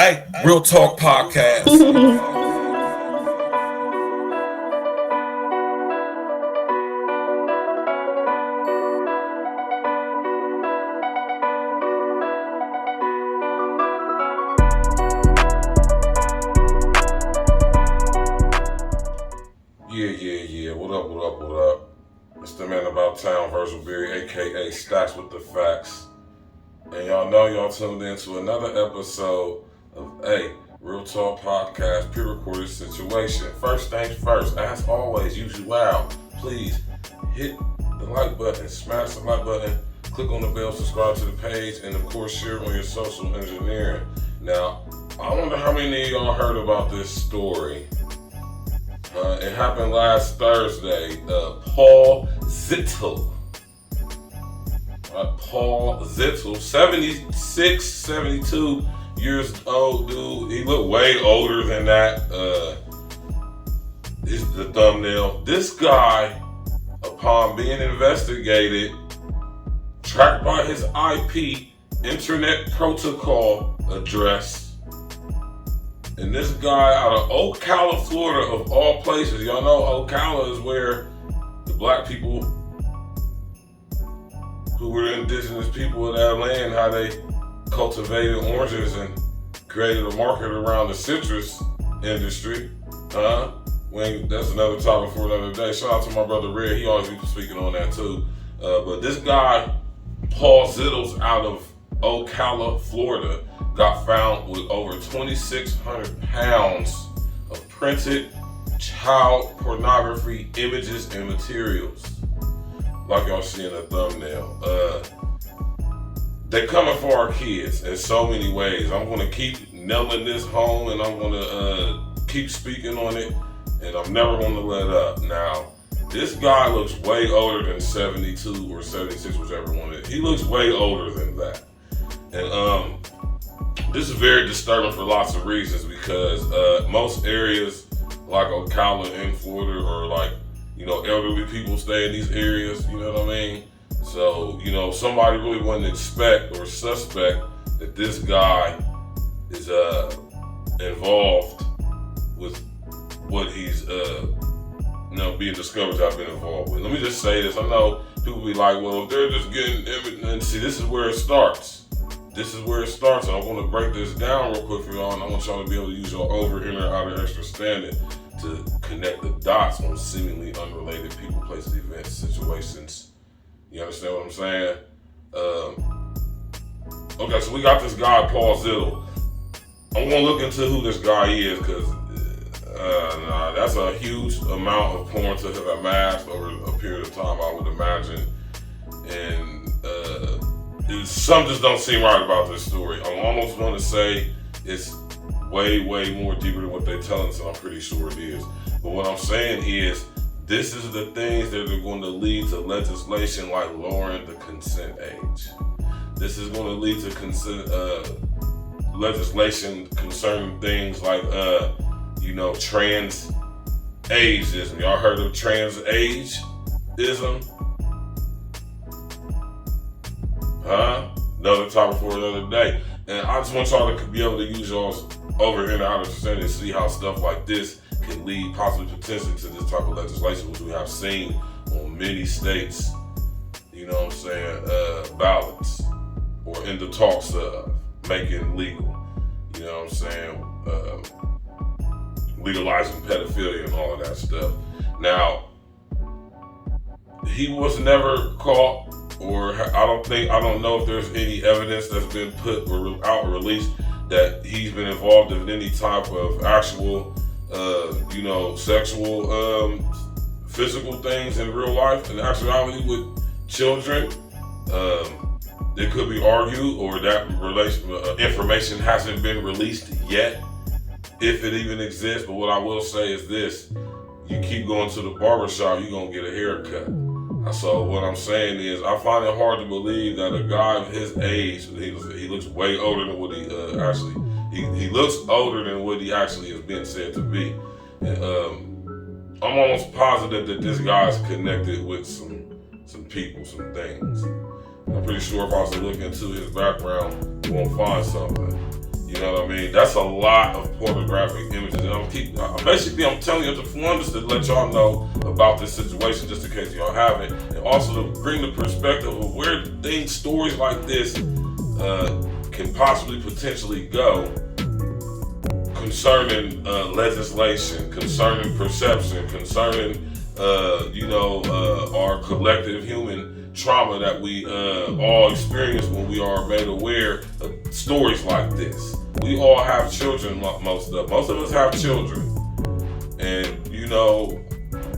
Hey, Real Talk Podcast. Yeah. What up? It's the man about town, Virgil, aka Stacks with the Facts. And y'all know y'all tuned in to another episode of Real Talk Podcast, pre-recorded situation. First things first, as always, usual, please hit the like button, smash the like button, click on the bell, subscribe to the page, and of course share on your social engineering. Now, I wonder how many of y'all heard about this story. It happened last Thursday. Paul Zittel. Paul Zittel, 76, 72 years old dude. He looked way older than that. This is the thumbnail. This guy, upon being investigated, tracked by his IP, Internet Protocol address, and this guy out of Ocala, Florida, of all places. Y'all know Ocala is where the black people who were the indigenous people of that land, how they cultivated oranges and created a market around the citrus industry. That's another topic for another day. Shout out to my brother Red, he always be speaking on that too. But this guy, Paul Zittel's out of Ocala, Florida, got found with over 2,600 pounds of printed child pornography images and materials. Like y'all see in the thumbnail. They're coming for our kids in so many ways. I'm gonna keep nailing this home, and I'm gonna keep speaking on it, and I'm never gonna let up. Now, this guy looks way older than 72 or 76, whichever one it is. He looks way older than that. And this is very disturbing for lots of reasons, because most areas like Ocala in Florida are like, elderly people stay in these areas, you know what I mean? So, somebody really wouldn't expect or suspect that this guy is involved with what he's being discovered to have been involved with. Let me just say this. I know people be like, well, they're just getting everything. And see, this is where it starts. And I want to break this down real quick for y'all, and I want y'all to be able to use your over, inner, outer understanding to connect the dots on seemingly unrelated people, places, events, situations. You understand what I'm saying? Okay, so we got this guy, Paul Zittel. I'm going to look into who this guy is, because that's a huge amount of porn to have amassed over a period of time, I would imagine. And some just don't seem right about this story. I'm almost going to say it's way more deeper than what they're telling us, and I'm pretty sure it is. But what I'm saying is, this is the things that are going to lead to legislation like lowering the consent age. This is going to lead to legislation concerning things like, trans ageism. Y'all heard of trans ageism? Another topic for another day. And I just want y'all to be able to use y'all's over and out of understanding to see how stuff like this can lead possibly potentially to this type of legislation, which we have seen on many states, ballots, or in the talks of making legal, legalizing pedophilia and all of that stuff. Now, he was never caught, or I don't know if there's any evidence that's been put or out or released that he's been involved in any type of actual, sexual, physical things in real life, in actuality with children. It could be argued, or that information hasn't been released yet, if it even exists. But what I will say is this: you keep going to the barbershop, you're gonna get a haircut. So what I'm saying is, I find it hard to believe that a guy of his age, he looks way older than what he he looks older than what he actually has been said to be. And I'm almost positive that this guy's connected with some people, some things. I'm pretty sure if I was to look into his background, you won't find something. You know what I mean? That's a lot of pornographic images. And I'm telling you one, just to let y'all know about this situation, just in case y'all haven't, and also to bring the perspective of where stories like this can possibly potentially go concerning legislation, concerning perception, concerning our collective human trauma that we all experience when we are made aware of stories like this. We all have children, most of us have children, and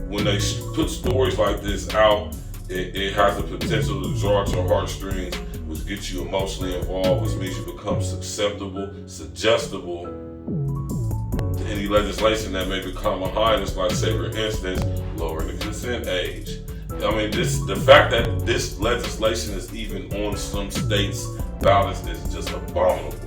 when they put stories like this out, it has the potential to draw at your heartstrings, which gets you emotionally involved, which means you become suggestible to any legislation that may become behind us, like say for instance, lowering the consent age. I mean, the fact that this legislation is even on some states' ballots is just abominable.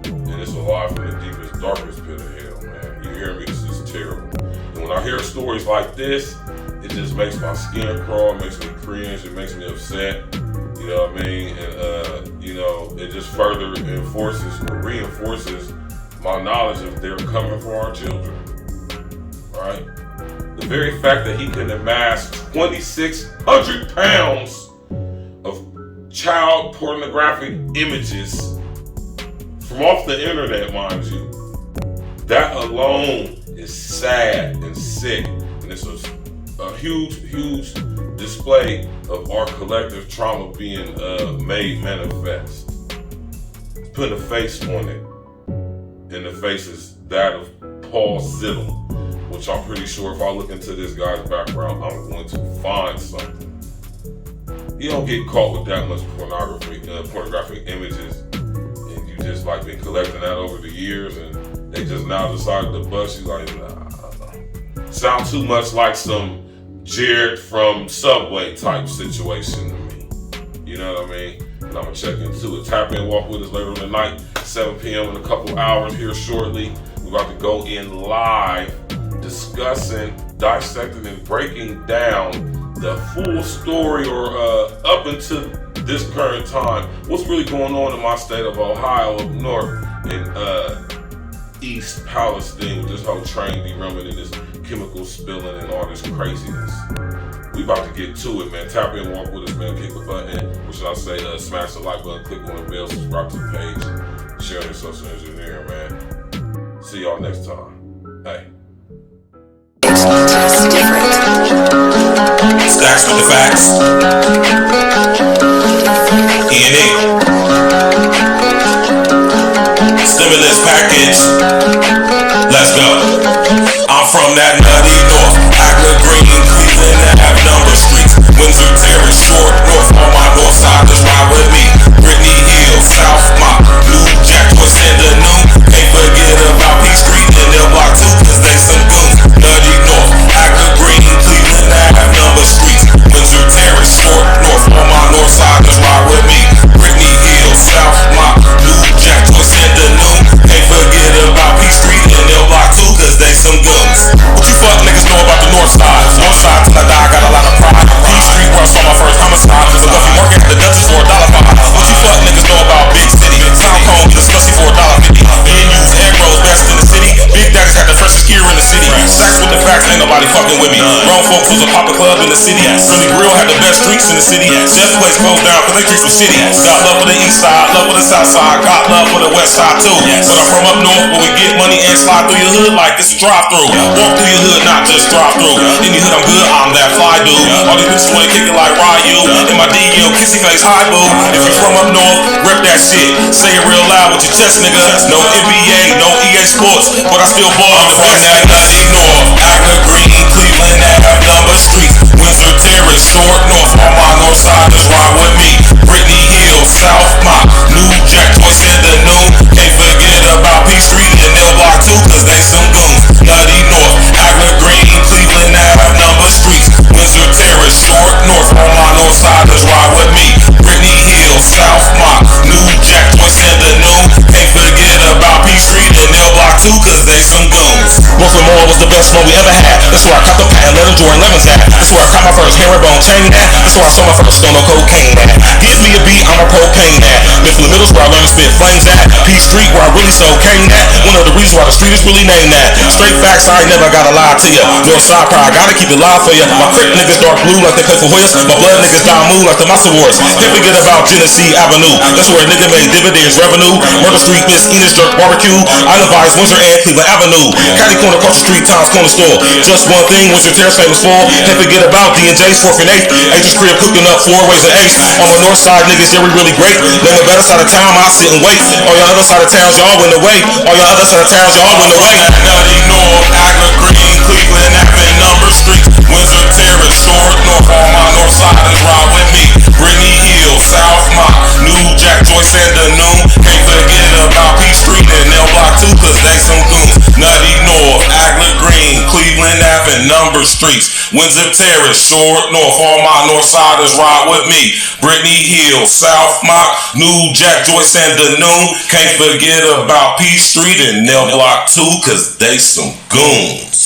And it's a lie from the deepest, darkest pit of hell, man. You hear me? It's just terrible. And when I hear stories like this, it just makes my skin crawl, it makes me cringe, it makes me upset. You know what I mean? And, it just further reinforces my knowledge of they're coming for our children, right? The very fact that he can amass 2,600 pounds of child pornographic images from off the internet, mind you, that alone is sad and sick, and it's a huge display of our collective trauma being made manifest. It's putting a face on it, and the face is that of Paul Zittle, which I'm pretty sure if I look into this guy's background, I'm going to find something. You don't get caught with that much pornographic images, and you just like been collecting that over the years, and they just now decided to bust you. Like, nah. Sound too much like some Jared from Subway type situation to me. You know what I mean? And I'm gonna check into it. Tap in, walk with us later tonight, 7 p.m. in a couple hours here shortly. We're about to go in live, discussing, dissecting, and breaking down the full story, or up until this current time, what's really going on in my state of Ohio, up north in East Palestine, with this whole train derailment and this chemical spilling and all this craziness. We about to get to it, man. Tap in, walk with us, man. Click the button, or should I say, smash the like button, click on the bell, subscribe to the page, share your social engineering, man. See y'all next time. Hey. Stacks with the facts. E&E. Stimulus package. Let's go. I'm from that nutty north. Agla Green, Cleveland, and have number streets. Windsor Terrace, Short North. On my north side, just ride with me. Brittany Hill, South Mott, New Jack, what's in the noon. Can't forget about P Street and L Block 2, cause they some goons. Nutty North, Agla Green, Cleveland, and have number streets. Windsor Terrace, Short North. On my north side, just ride with me. Brittany Hill, South Mott, New Jack, what's in the noon. Can't forget about P Street and L Block 2, cause they some goons. What you fuck niggas know about the north side? North side till I die, got a lot of pride. P Street where I saw my first homicide. Cause I left you working at the Dutchess for $1.05. What you fuck niggas know about Big City? South Cone, get a slushy for $1.50. Venues, egg rolls, best in the city. Big Daddy's had the freshest gear in the city. Stacks with the facts, ain't nobody fucking with me. Grown folks was a Papa Club in the city. Philly Grill had the best drinks in the city. Chef place closed down cause they drinks were shitty. Got love for the east side, love for the south side. Got love for the west side too. But I'm from up north where we get money and slide through your hood like it's a drive-through. Walk through your hood, not just drive through. Any hood I'm good, I'm that fly dude. All these bitches wanna kick it like Ryu. In my DM, kissy face, hi boo. If you from up north, rip that shit. Say it real loud with your chest, nigga. No NBA, no EA Sports, but I still ball on the best that nutty north. Agla Green, Cleveland, have number streets. Windsor Terrace, Short North. On my north side, just ride with me. Brittany Hill, South Mott, New Jack, what's in the noon. Can't forget about P Street and L Block 2, cause they some goons. Nutty North, Agla Green, Cleveland, have number streets. Windsor Terrace, Short North. On my north side, just ride with me. Brittany Hill, South Mott, New Jack, what's in the noon. Can't forget about P Street and L Block 2, cause they some goons. Wilson Moore was the best one we ever had. The That's where I caught the patent leather Jordan 11s at. That's where I caught my first herringbone chain at. That's where I saw my first stone of cocaine at. Give me a beat, I'm a propane at. Mifflin Middle's where I learned to spit flames at. P Street where I really sold cane at. One of the reasons why the street is really named that. Straight facts, I ain't never gotta lie to ya. Northside pride, gotta keep it live for ya. My crick niggas dark blue like they play for Hoyas. My blood niggas die moon like the Massa Wars. Can't forget about Genesee Avenue. That's where a nigga made dividends revenue. Murder Street, Miss Enos Jerk Barbecue. Island Vibes, Windsor and Cleveland Avenue. Caddy Corner, across the street, Tom's Corner Store. Just one thing, Windsor Terrace famous for. Can't forget about D&J's 4th and 8th. H's crib cooking up 4 ways and 8. On my north side niggas, yeah, we really great. Name a better side of town, I sit and wait. All y'all other side of towns, y'all went away. All y'all other side of towns, y'all went away. Nutty North, Agler Green, Cleveland, Avenue, Number Street, Windsor Terrace, Short North. On my north side is ride with me. Brittany Hill, South Mott, New Jack, Joyce, and the Noon. Can't forget about P Street and L Block 2, cause they some goons. Nutty North, Agler Green, Cleveland Avenue, Number Streets, Windsor Terrace, Short North. On my north side is ride with me. Brittany Hill, South Mott, New Jack, Joyce, and the Noon. Can't forget about P Street and L Block 2, cause they some goons.